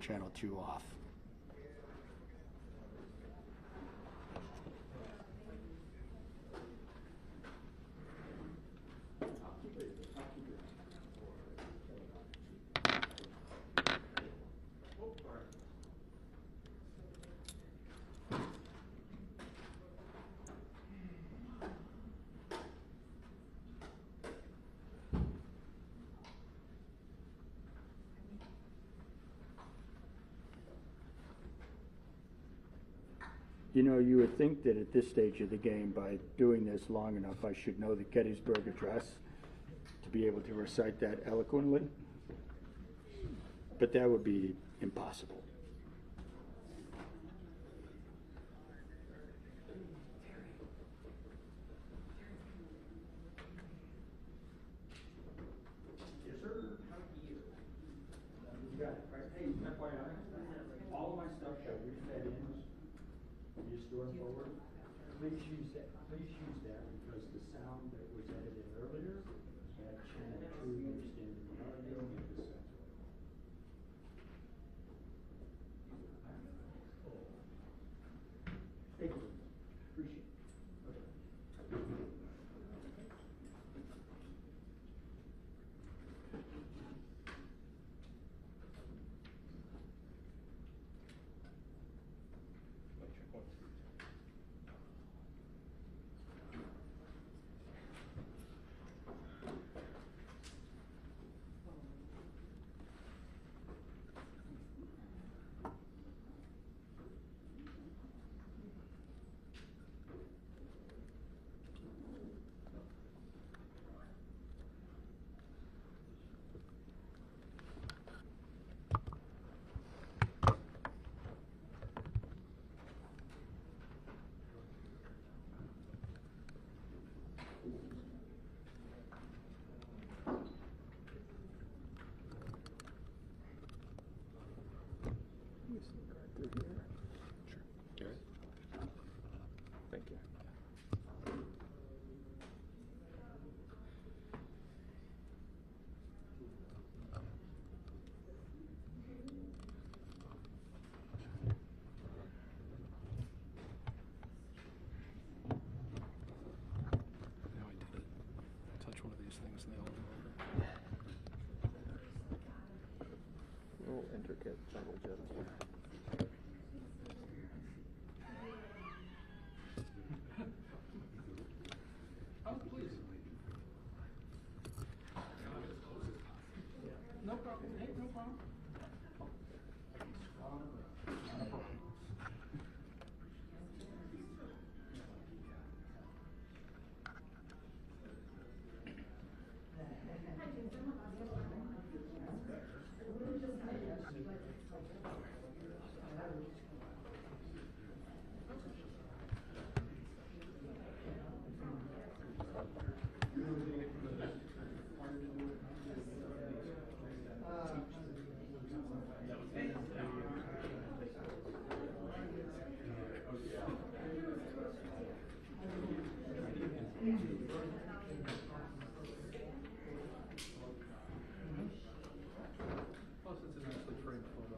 channel 2 off. You know, you would think that at this stage of the game, by doing this long enough, I should know the Gettysburg Address to be able to recite that eloquently. But that would be impossible. Yes, sir. You got it, right? Hey, FYI, all of my stuff got refed in. You store it forward. Please use that. Please use that because the sound that was edited earlier had channel 2 used in the audio and the sound. Thank you. Appreciate it. Okay. Thank you. Now I did it. Touch one of these things and they all go over. Oh, intricate jungle jets. Oh, please. No problem. Hey, no problem. Plus, it's a nicely framed photo.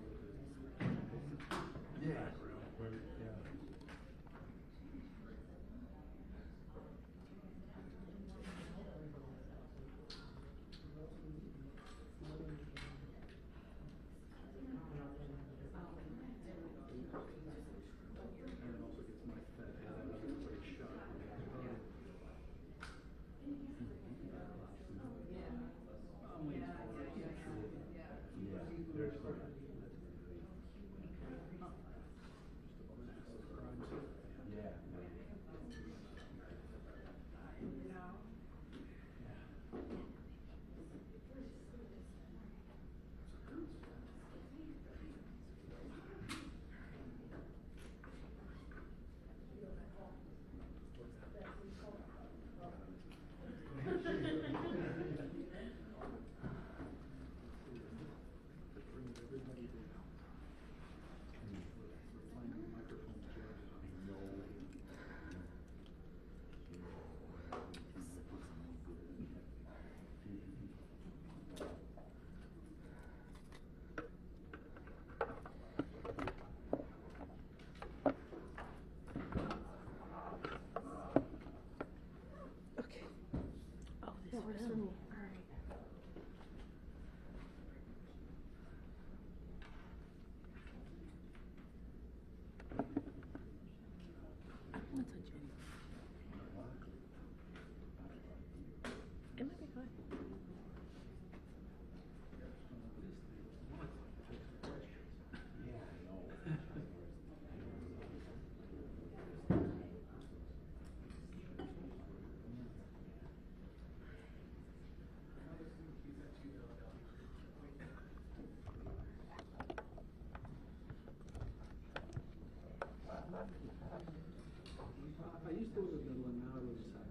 I used to live in Midland, now I live in Sac.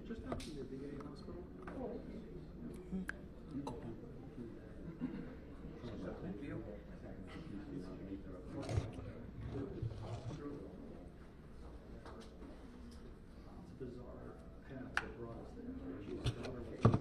Just after the VA hospital. It's a bizarre path that brought us there. She's a daughter of the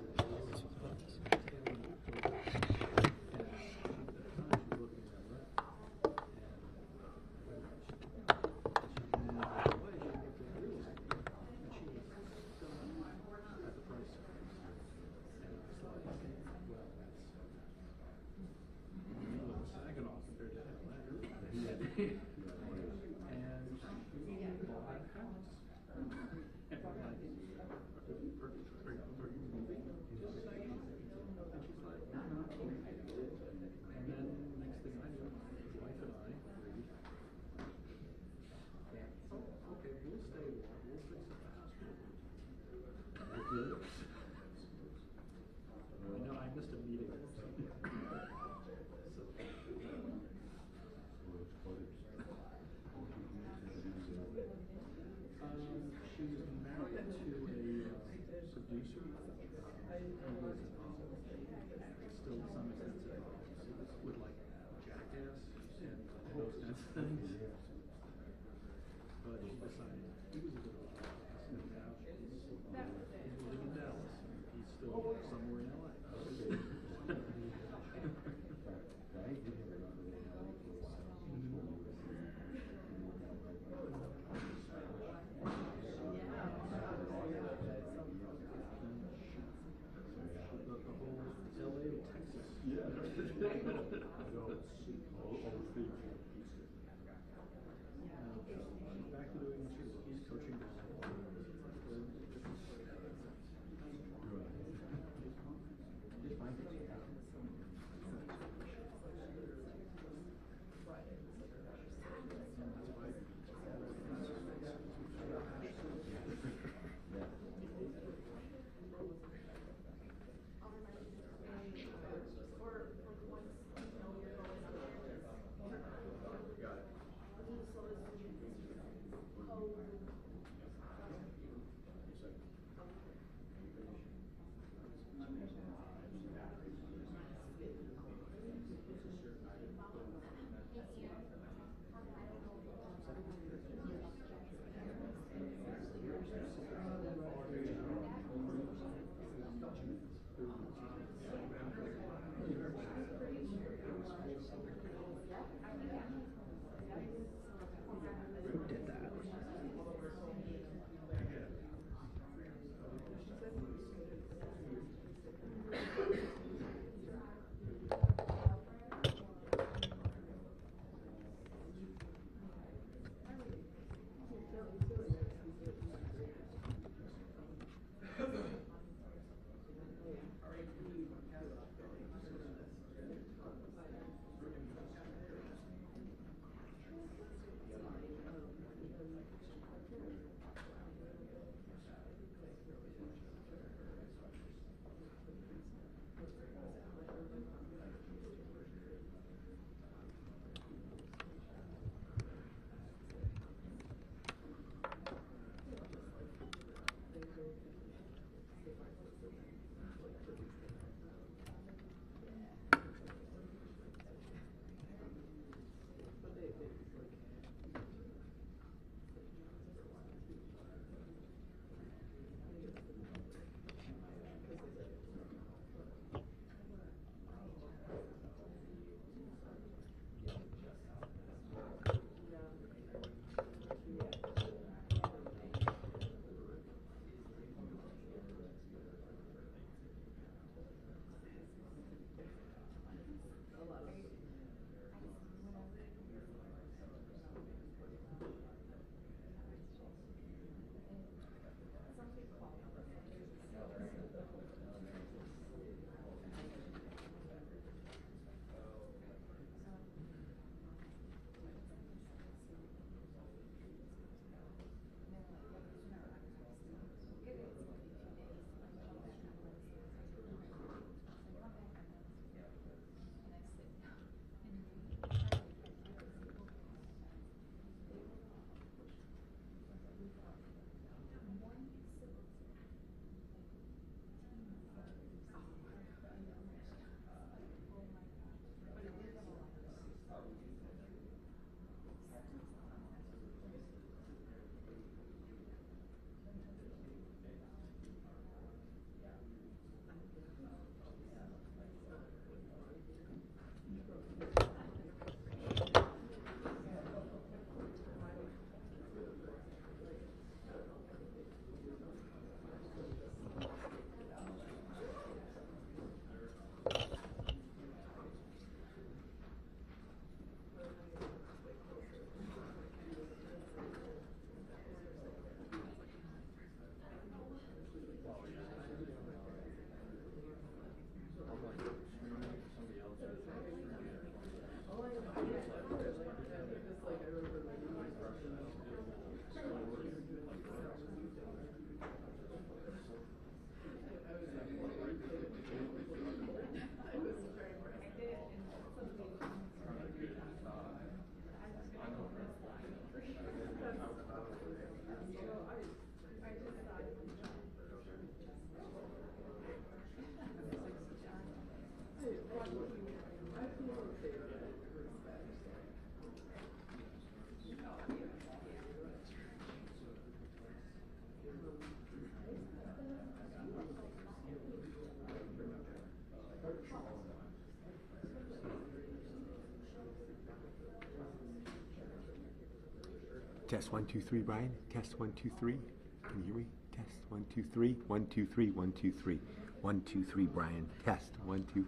Test 1 2 3, Brian. Test 1 2 3. Can you hear me? Test 1 2 3. 1 2 3. 1 2 3. 1 2 3, Brian. Test 1 2.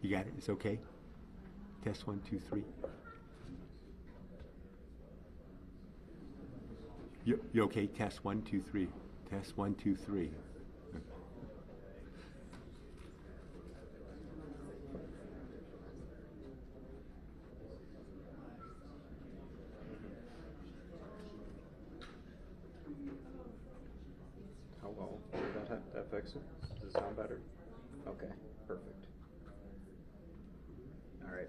You got it. It's okay. Test 1 2 3. You okay? Test 1 2 3. Test 1 2 3. How well did that fix it? Does it sound better? Okay, perfect. All right.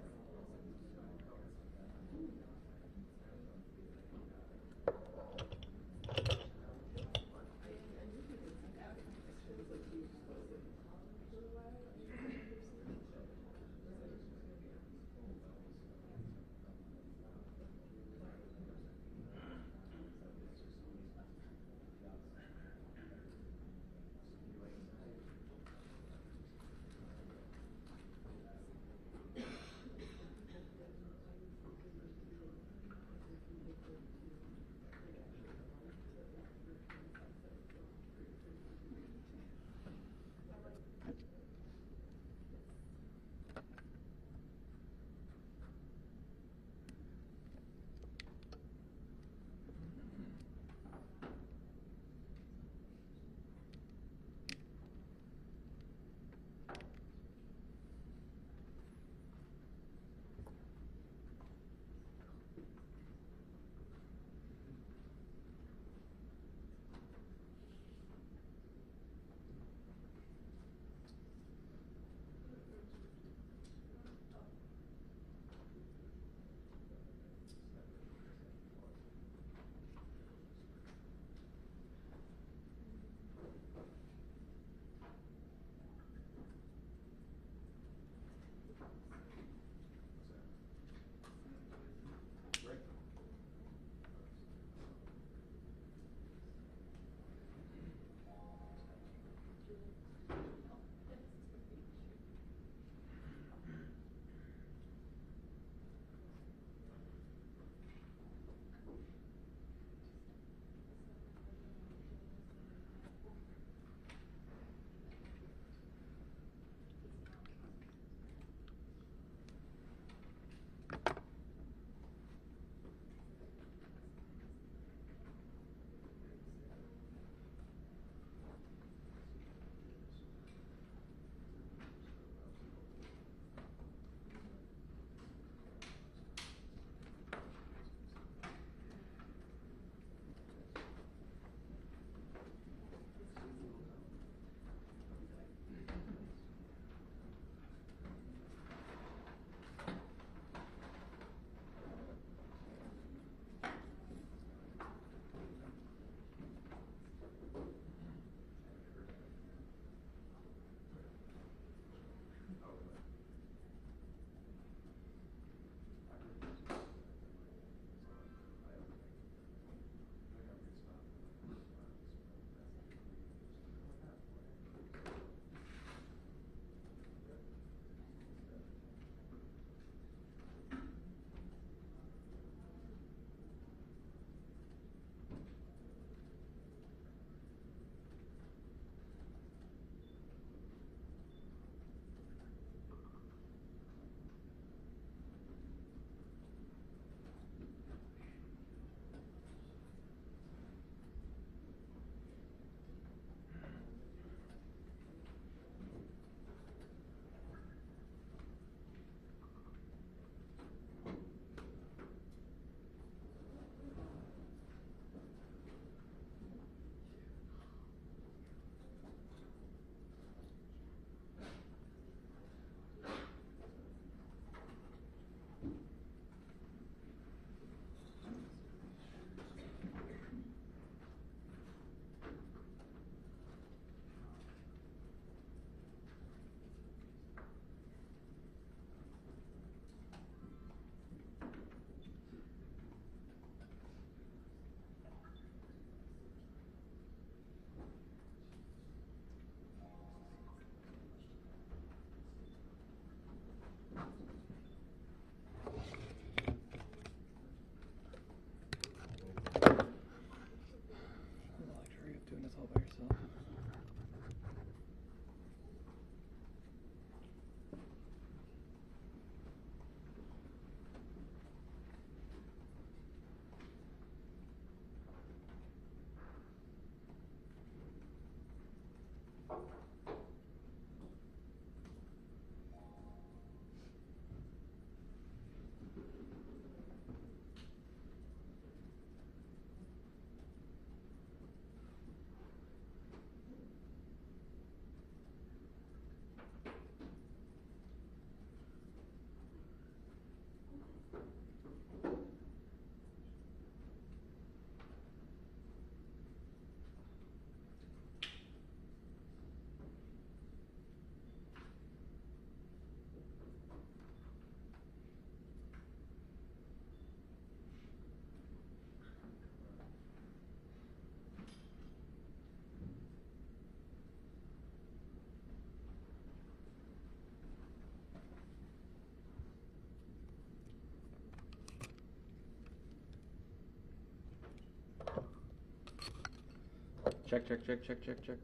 Check, check, check, check, check, check.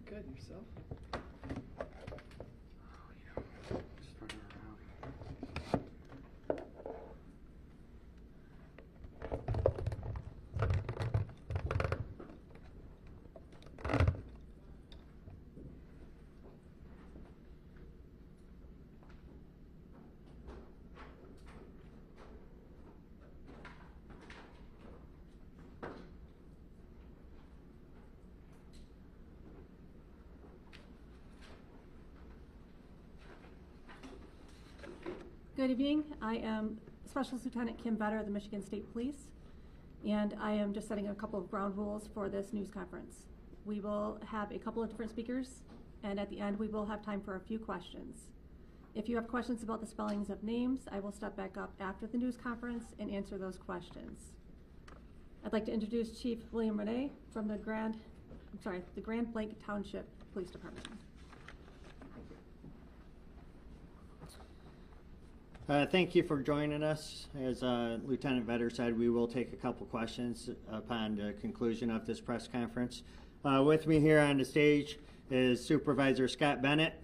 Good, yourself? Good evening. I am Special Lieutenant Kim Vetter of the Michigan State Police, and I am just setting a couple of ground rules for this news conference. We will have a couple of different speakers, and at the end we will have time for a few questions. If you have questions about the spellings of names, I will step back up after the news conference and answer those questions. I'd like to introduce Chief William Renye from the Grand Blanc Township Police Department. Thank you for joining us. As Lieutenant Vetter said, we will take a couple questions upon the conclusion of this press conference. With me here on the stage is Supervisor Scott Bennett,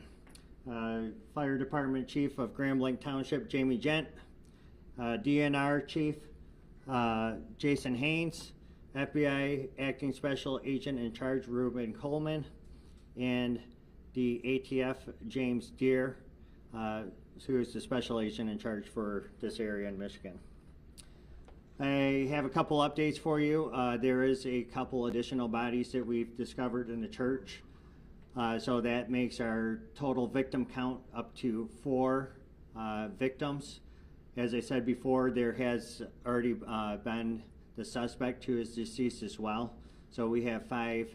Fire Department Chief of Grand Blanc Township, Jamie Gent, DNR Chief, Jason Haynes, FBI Acting Special Agent in Charge, Reuben Coleman, and the ATF, James Deere, who is the special agent in charge for this area in Michigan. I have a couple updates for you. There is a couple additional bodies that we've discovered in the church. So that makes our total victim count up to 4 victims. As I said before, there has already been the suspect who is deceased as well. So we have 5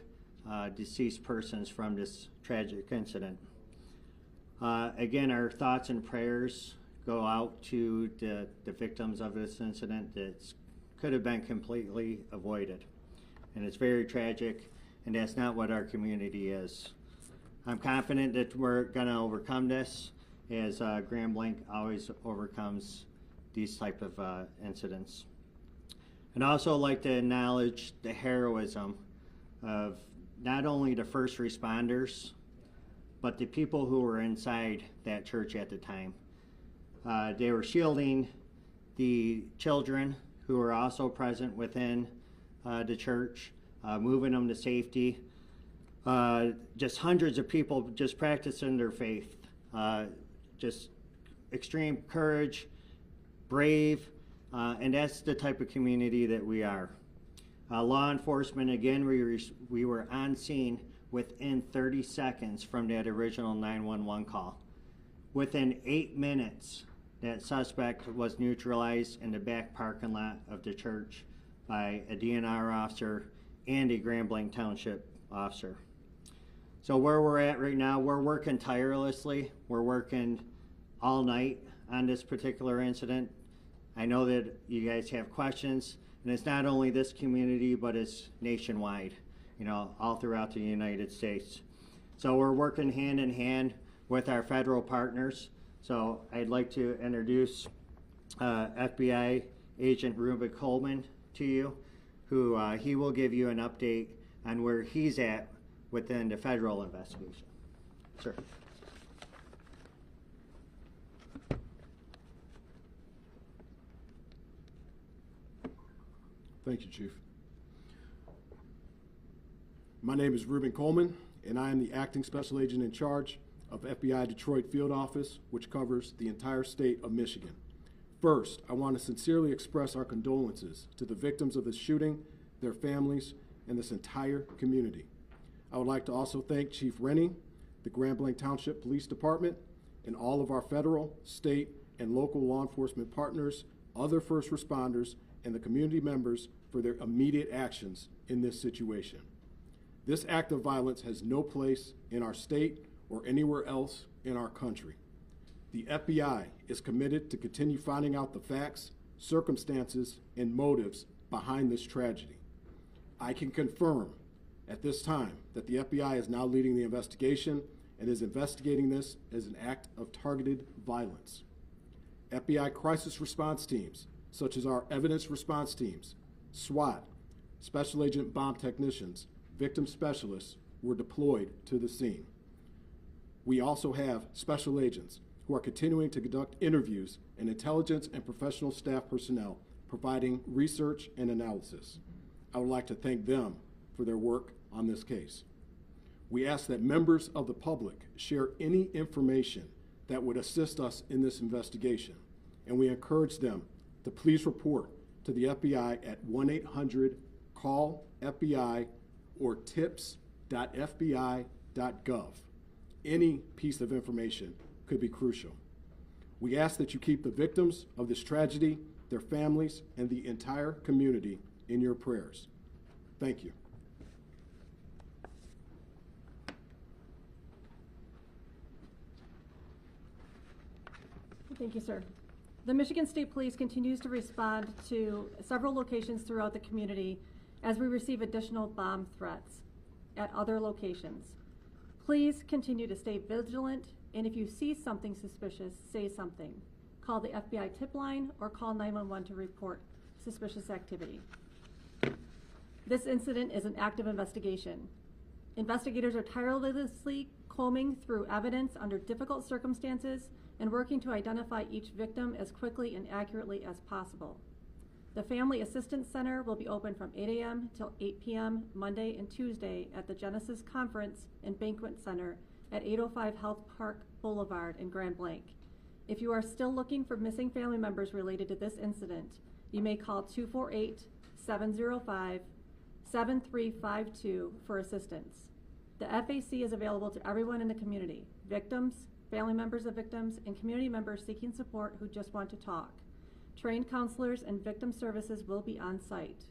deceased persons from this tragic incident. Again, our thoughts and prayers go out to the victims of this incident that could have been completely avoided. And it's very tragic, and that's not what our community is. I'm confident that we're going to overcome this, as Grand Blanc always overcomes these type of incidents. I'd also like to acknowledge the heroism of not only the first responders, but the people who were inside that church at the time. They were shielding the children who were also present within the church, moving them to safety. Just hundreds of people just practicing their faith. Just extreme courage, brave, and that's the type of community that we are. Law enforcement, again, we were on scene within 30 seconds from that original 911 call. Within 8 minutes, that suspect was neutralized in the back parking lot of the church by a DNR officer and a Grand Blanc Township officer. So where we're at right now, we're working tirelessly. We're working all night on this particular incident. I know that you guys have questions, and it's not only this community, but it's nationwide, all throughout the United States. So we're working hand in hand with our federal partners. So I'd like to introduce FBI Agent Reuben Coleman to you, who he will give you an update on where he's at within the federal investigation. Sir. Thank you, Chief. My name is Reuben Coleman, and I am the Acting Special Agent in charge of FBI Detroit Field Office, which covers the entire state of Michigan. First, I want to sincerely express our condolences to the victims of this shooting, their families, and this entire community. I would like to also thank Chief Renye, the Grand Blanc Township Police Department, and all of our federal, state, and local law enforcement partners, other first responders, and the community members for their immediate actions in this situation. This act of violence has no place in our state or anywhere else in our country. The FBI is committed to continue finding out the facts, circumstances, and motives behind this tragedy. I can confirm at this time that the FBI is now leading the investigation and is investigating this as an act of targeted violence. FBI crisis response teams, such as our evidence response teams, SWAT, Special Agent Bomb Technicians, victim specialists were deployed to the scene. We also have special agents who are continuing to conduct interviews and intelligence and professional staff personnel providing research and analysis. I would like to thank them for their work on this case. We ask that members of the public share any information that would assist us in this investigation, and we encourage them to please report to the FBI at 1-800-CALL-FBI or tips.fbi.gov. Any piece of information could be crucial. We ask that you keep the victims of this tragedy, their families, and the entire community in your prayers. Thank you. Thank you, sir. The Michigan State Police continues to respond to several locations throughout the community as we receive additional bomb threats at other locations. Please continue to stay vigilant, and if you see something suspicious, say something. Call the FBI tip line or call 911 to report suspicious activity. This incident is an active investigation. Investigators are tirelessly combing through evidence under difficult circumstances and working to identify each victim as quickly and accurately as possible. The Family Assistance Center will be open from 8 a.m. till 8 p.m. Monday and Tuesday at the Genesis Conference and Banquet Center at 805 Health Park Boulevard in Grand Blanc. If you are still looking for missing family members related to this incident, you may call 248-705-7352 for assistance. The FAC is available to everyone in the community, victims, family members of victims, and community members seeking support who just want to talk. Trained counselors and victim services will be on site.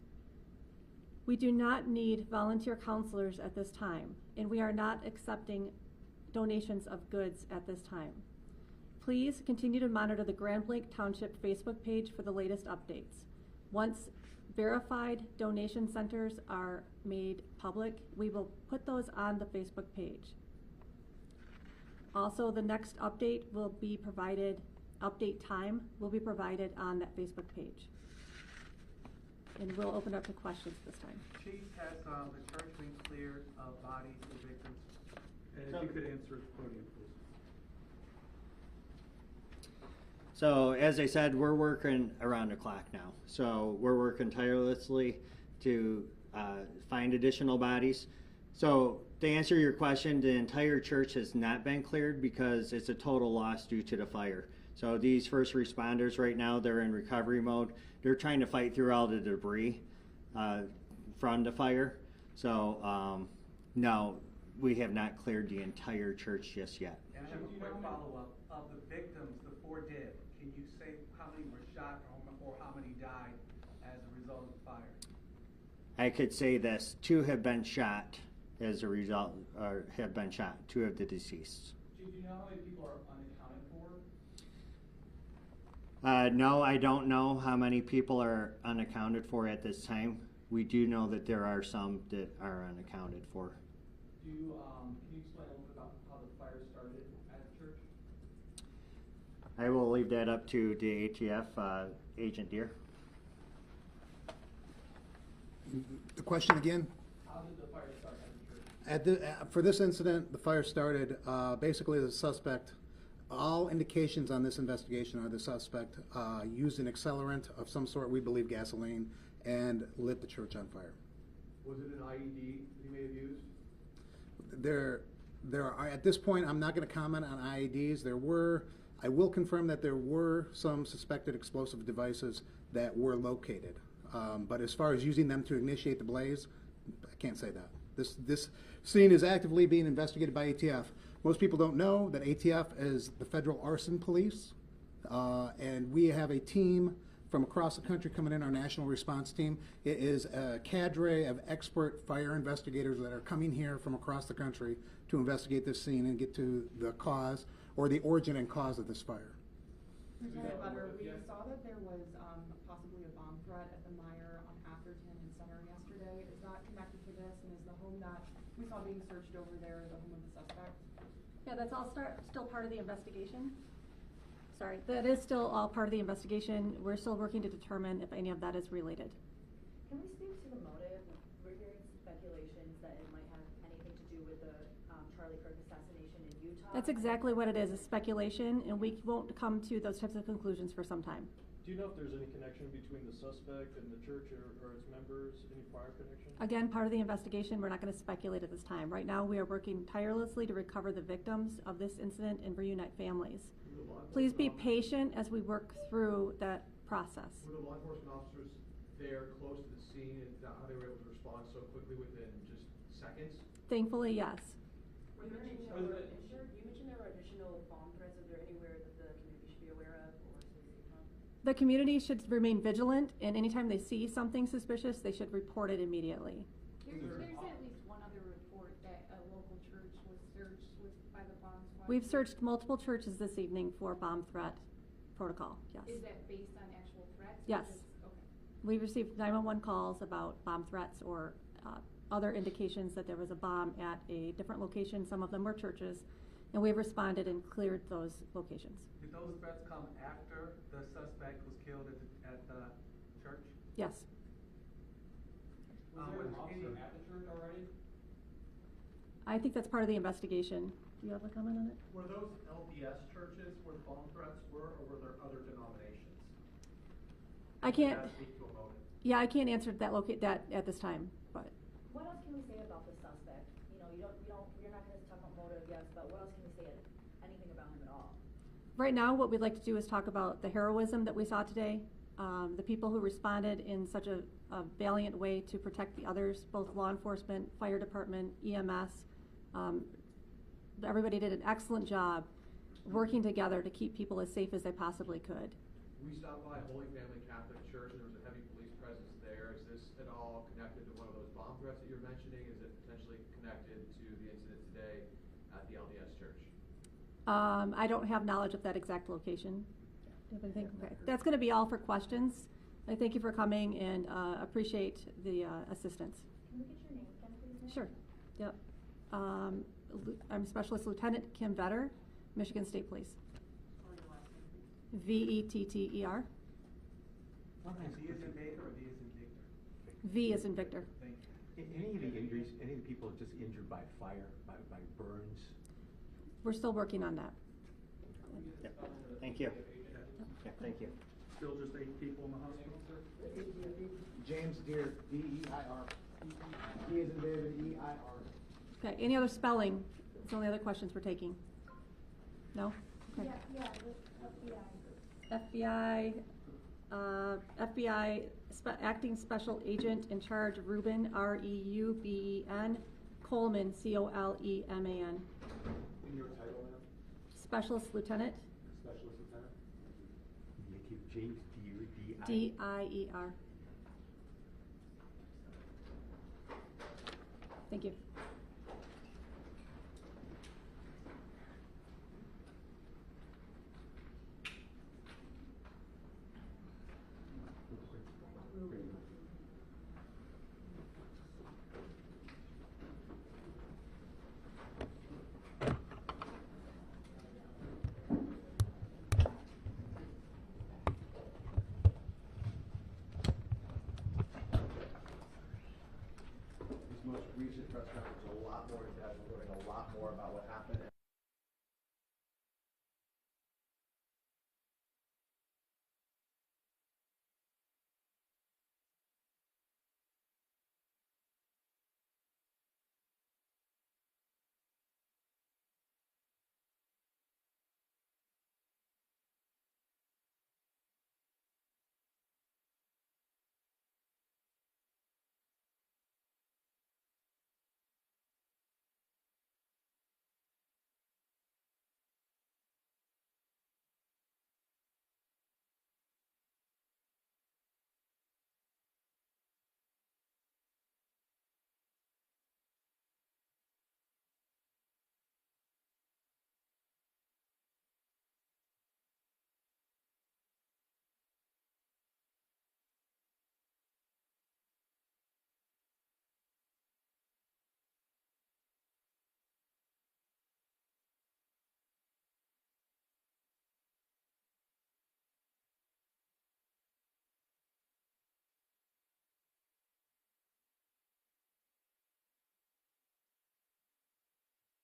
We do not need volunteer counselors at this time, and we are not accepting donations of goods at this time. Please continue to monitor the Grand Blanc Township Facebook page for the latest updates. Once verified donation centers are made public, we will put those on the Facebook page. Also, the next update will be provided, update time will be provided on that Facebook page. And we'll open up to questions this time. Chief, has the church been cleared of bodies of victims? And if you could answer at the podium, please. So as I said, we're working around the clock now. So we're working tirelessly to find additional bodies. So to answer your question, the entire church has not been cleared because it's a total loss due to the fire. So these first responders right now, they're in recovery mode. They're trying to fight through all the debris from the fire. So no, we have not cleared the entire church just yet. And I have a quick follow-up. Of the victims, the 4 dead, can you say how many were shot or how many died as a result of the fire? I could say this, 2 have been shot as a result, or have been shot, 2 of the deceased. Do you know how many people are unaccounted for? No, I don't know how many people are unaccounted for at this time. We do know that there are some that are unaccounted for. Can you explain a little bit about how the fire started at the church? I will leave that up to the ATF Agent Deere. The question again? How did the fire start at the church? For this incident, the fire started basically the suspect. All indications on this investigation are the suspect used an accelerant of some sort, we believe gasoline, and lit the church on fire. Was it an IED he may have used? There are, at this point, I'm not going to comment on IEDs. I will confirm that there were some suspected explosive devices that were located. But as far as using them to initiate the blaze, I can't say that. This scene is actively being investigated by ATF. Most people don't know that ATF is the Federal Arson Police, and we have a team from across the country coming in, our national response team. It is a cadre of expert fire investigators that are coming here from across the country to investigate this scene and get to the cause or the origin and cause of this fire. Lieutenant Butter, we saw that there was possibly a bomb threat at the Meyer on Atherton and Center yesterday. Is that connected to this, and is the home that we saw being searched over there the home of the suspect? Yeah, that's all still part of the investigation. Sorry, that is still all part of the investigation. We're still working to determine if any of that is related. Can we speak to the motive? We're hearing speculations that it might have anything to do with the Charlie Kirk assassination in Utah. That's exactly what it is speculation, and we won't come to those types of conclusions for some time. Do you know if there's any connection between the suspect and the church or its members, any prior connection? Again, part of the investigation, we're not going to speculate at this time. Right now, we are working tirelessly to recover the victims of this incident and reunite families. Please be patient as we work through that process. Were the law enforcement officers there close to the scene and how they were able to respond so quickly within just seconds? Thankfully, yes. You mentioned there were additional bomb threats. Is there anywhere that the community should be aware of or stay safe from? The community should remain vigilant, and anytime they see something suspicious, they should report it immediately. There's at least one other report that a local church was searched by the bomb squad. We've searched multiple churches this evening for bomb threat protocol, yes. Is that based on actual threats? Yes. Okay. We've received 911 calls about bomb threats or other indications that there was a bomb at a different location. Some of them were churches, and we've responded and cleared those locations. Did those threats come after the suspect was killed at the church? Yes. Was there an officer at the church already? I think that's part of the investigation. Do you have a comment on it? Were those LDS churches where the bomb threats were, or were there other denominations? I can't. Does that speak to a motive? Yeah, I can't answer that at this time. But What else can we say about the suspect? You know, you're not going to talk about motive, yes, but what else can we say anything about him at all? right now, what we'd like to do is talk about the heroism that we saw today. The people who responded in such a valiant way to protect the others, both law enforcement, fire department, EMS. Everybody did an excellent job working together to keep people as safe as they possibly could. We stopped by Holy Family Catholic Church and there was a heavy police presence there. Is this at all connected to one of those bomb threats that you're mentioning? Is it potentially connected to the incident today at the LDS church? I don't have knowledge of that exact location. Do you have anything? Okay. That's going to be all for questions. I thank you for coming and appreciate the assistance. Can we get your name again, please, ma'am? Sure. Yep. I'm Specialist Lieutenant Kim Vetter, Michigan State Police. Vetter. D is in Vader or D is in Victor? V is in Victor. Thank you. Any of the injuries, any of the people just injured by fire, by burns? We're still working on that. Yep. Thank you. Yeah, thank you. Still just 8 people in the hospital, sir? James Deere, D-E-I-R. D is in David, E-I-R. Okay. Any other spelling? That's the only other questions we're taking. No? Okay. FBI Acting Special Agent in Charge Reuben, R-E-U-B-E-N, Coleman, C-O-L-E-M-A-N. And your title, ma'am? Specialist Lieutenant. Specialist Lieutenant? James Deere, D-I. D-I-E-R. Thank you. This most recent press conference was a lot more in depth, learning a lot more about what happened.